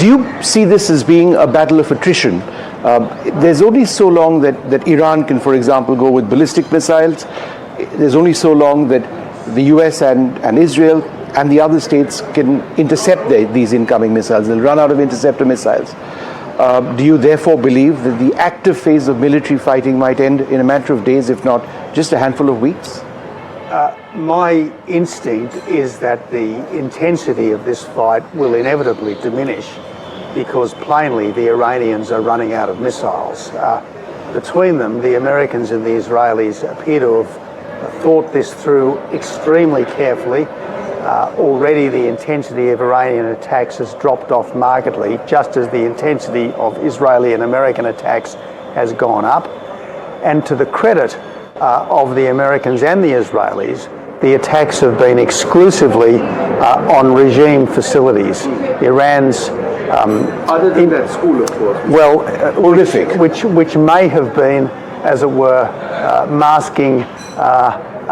Do you see this as being a battle of attrition? There's only so long that Iran can, for example, go with ballistic missiles. There's only so long that the US and Israel and the other states can intercept these incoming missiles. They'll run out of interceptor missiles. Do you therefore believe that the active phase of military fighting might end in a matter of days, if not just a handful of weeks? My instinct is that the intensity of this fight will inevitably diminish because plainly the Iranians are running out of missiles. Between them, the Americans and the Israelis appear to have thought this through extremely carefully. Already the intensity of Iranian attacks has dropped off markedly, just as the intensity of Israeli and American attacks has gone up. And to the credit of the Americans and the Israelis, the attacks have been exclusively on regime facilities. Iran's other than that school, of course. Well, horrific. Which may have been, as it were, masking an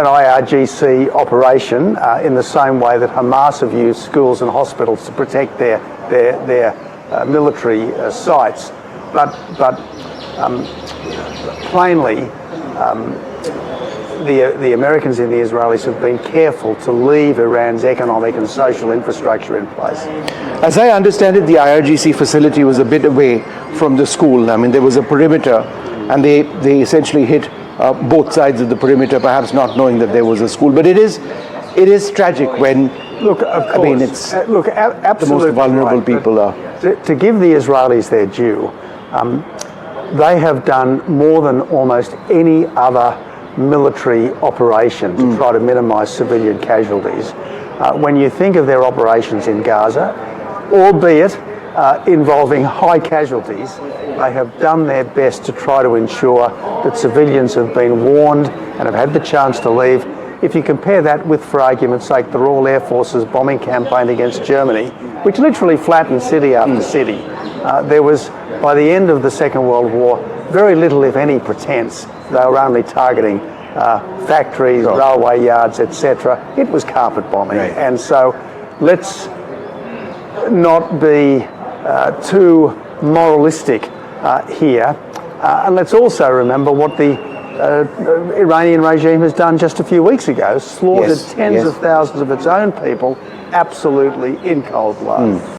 IRGC operation in the same way that Hamas have used schools and hospitals to protect their military sites. But plainly, the Americans and the Israelis have been careful to leave Iran's economic and social infrastructure in place. As I understand it, the IRGC facility was a bit away from the school. I mean, there was a perimeter, and they essentially hit both sides of the perimeter, perhaps not knowing that there was a school. But it is tragic when, look, of course, I mean, it's absolutely the most vulnerable right. people are. To give the Israelis their due, they have done more than almost any other military operation to try to minimise civilian casualties. When you think of their operations in Gaza, albeit involving high casualties, they have done their best to try to ensure that civilians have been warned and have had the chance to leave. If you compare that with, for argument's sake, the Royal Air Force's bombing campaign against Germany, which literally flattened city after city, there was, by the end of the Second World War, very little, if any, pretense. They were only targeting factories, railway yards, etc. It was carpet bombing. Right. And so let's not be too moralistic here. And let's also remember what the Iranian regime has done just a few weeks ago, slaughtered tens of thousands of its own people absolutely in cold blood.